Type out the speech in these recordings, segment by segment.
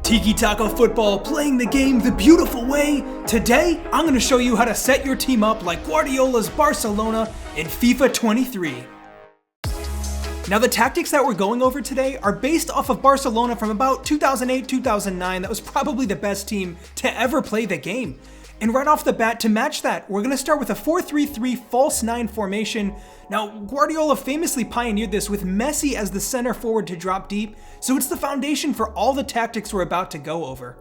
Tiki Taka Football, playing the game the beautiful way. Today, I'm going to show you how to set your team up like Guardiola's Barcelona in FIFA 23. Now the tactics that we're going over today are based off of Barcelona from about 2008-2009. That was probably the best team to ever play the game. And right off the bat, to match that, we're going to start with a 4-3-3 false 9 formation. Now, Guardiola famously pioneered this with Messi as the center forward to drop deep, so it's the foundation for all the tactics we're about to go over.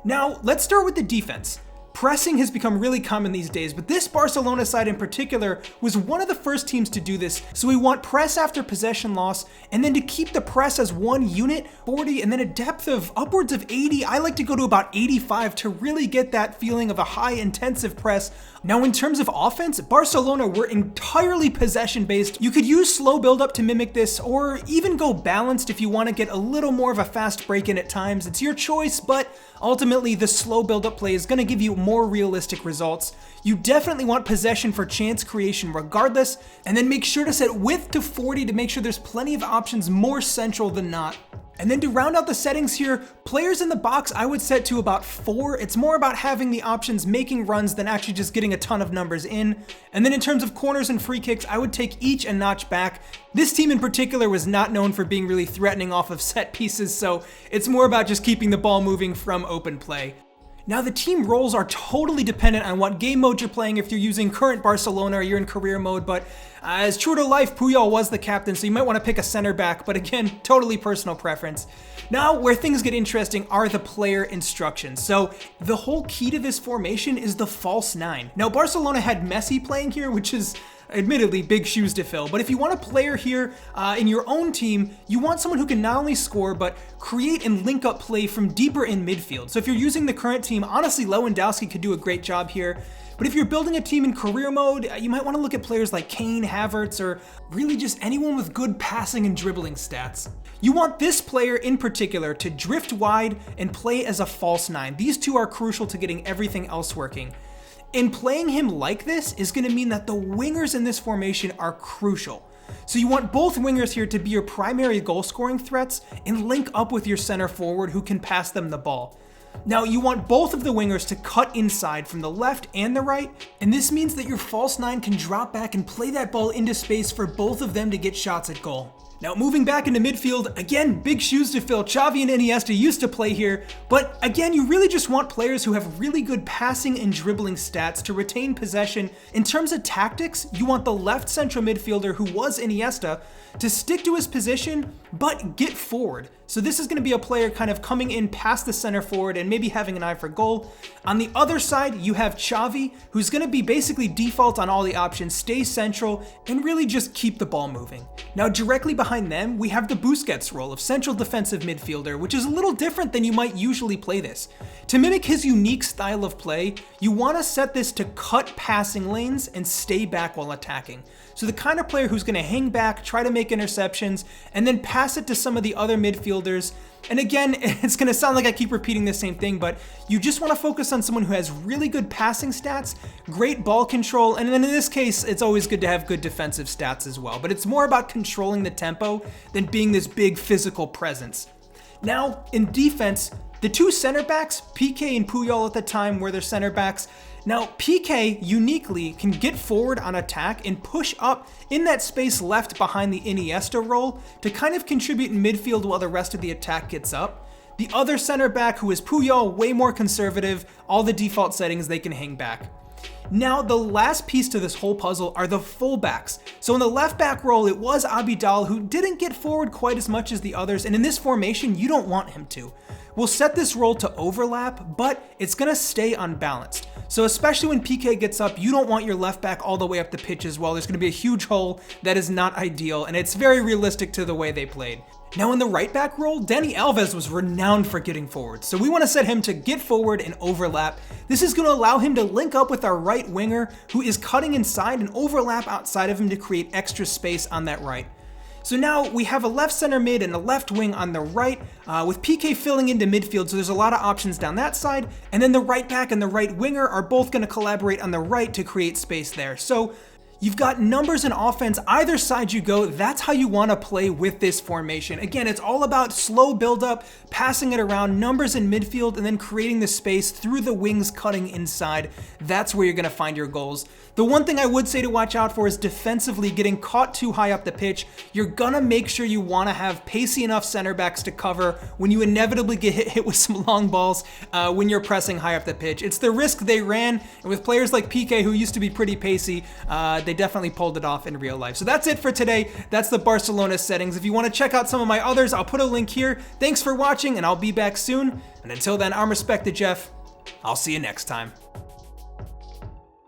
Now, let's start with the defense. Pressing has become really common these days, but this Barcelona side in particular was one of the first teams to do this, so we want press after possession loss, and then to keep the press as one unit, 40, and then a depth of upwards of 80. I like to go to about 85 to really get that feeling of a high intensive press. Now in terms of offense, Barcelona were entirely possession based. You could use slow build up to mimic this, or even go balanced if you want to get a little more of a fast break in at times. It's your choice, but ultimately the slow build up play is going to give you more realistic results. You definitely want possession for chance creation regardless, and then make sure to set width to 40 to make sure there's plenty of options more central than not. And then to round out the settings here, players in the box I would set to about 4. It's more about having the options making runs than actually just getting a ton of numbers in. And then in terms of corners and free kicks, I would take each a notch back. This team in particular was not known for being really threatening off of set pieces, so it's more about just keeping the ball moving from open play. Now the team roles are totally dependent on what game mode you're playing, if you're using current Barcelona or you're in career mode, but as true to life, Puyol was the captain, so you might want to pick a center back, but again, totally personal preference. Now, where things get interesting are the player instructions. So the whole key to this formation is the false 9. Now Barcelona had Messi playing here, which is admittedly big shoes to fill, but if you want a player here in your own team, you want someone who can not only score, but create and link up play from deeper in midfield. So if you're using the current team, honestly, Lewandowski could do a great job here. But if you're building a team in career mode, you might want to look at players like Kane, Havertz, or really just anyone with good passing and dribbling stats. You want this player in particular to drift wide and play as a false 9. These two are crucial to getting everything else working. And playing him like this is going to mean that the wingers in this formation are crucial. So you want both wingers here to be your primary goal scoring threats and link up with your center forward who can pass them the ball. Now you want both of the wingers to cut inside from the left and the right, and this means that your false 9 can drop back and play that ball into space for both of them to get shots at goal. Now moving back into midfield, again, big shoes to fill. Xavi and Iniesta used to play here, but again, you really just want players who have really good passing and dribbling stats to retain possession. In terms of tactics, you want the left central midfielder, who was Iniesta, to stick to his position, but get forward. So this is going to be a player kind of coming in past the center forward and maybe having an eye for goal. On the other side, you have Xavi, who's going to be basically default on all the options, stay central, and really just keep the ball moving. Now directly behind them, we have the Busquets role of central defensive midfielder, which is a little different than you might usually play this. To mimic his unique style of play, you want to set this to cut passing lanes and stay back while attacking. So the kind of player who's going to hang back, try to make interceptions, and then pass it to some of the other midfielders. And again, it's going to sound like I keep repeating the same thing, but you just want to focus on someone who has really good passing stats, great ball control, and then in this case, it's always good to have good defensive stats as well. But it's more about controlling the tempo than being this big physical presence. Now, in defense, the two center backs, Piqué and Puyol at the time, were their center backs. Now, Piqué uniquely can get forward on attack and push up in that space left behind the Iniesta role to kind of contribute in midfield while the rest of the attack gets up. The other center back, who is Puyol, way more conservative, all the default settings, they can hang back. Now, the last piece to this whole puzzle are the fullbacks. So in the left back role, it was Abidal, who didn't get forward quite as much as the others, and in this formation, you don't want him to. We'll set this role to overlap, but it's going to stay unbalanced. So especially when Piqué gets up, you don't want your left back all the way up the pitch as well. There's going to be a huge hole that is not ideal, and it's very realistic to the way they played. Now in the right back role, Dani Alves was renowned for getting forward, so we want to set him to get forward and overlap. This is going to allow him to link up with our right winger, who is cutting inside, and overlap outside of him to create extra space on that right. So now we have a left center mid and a left wing on the right, with Piqué filling into midfield, so there's a lot of options down that side, and then the right back and the right winger are both going to collaborate on the right to create space there. So You've got numbers in offense either side you go. That's how you want to play with this formation. Again, it's all about slow build-up, passing it around, numbers in midfield, and then creating the space through the wings cutting inside. That's where you're going to find your goals. The one thing I would say to watch out for is defensively getting caught too high up the pitch. You're going to make sure you want to have pacey enough center backs to cover when you inevitably get hit with some long balls when you're pressing high up the pitch. It's the risk they ran, and with players like PK, who used to be pretty pacey, they definitely pulled it off in real life. So that's it for today. That's the Barcelona settings. If you want to check out some of my others, I'll put a link here. Thanks for watching, and I'll be back soon. And until then, I'm Respected Jeff. I'll see you next time.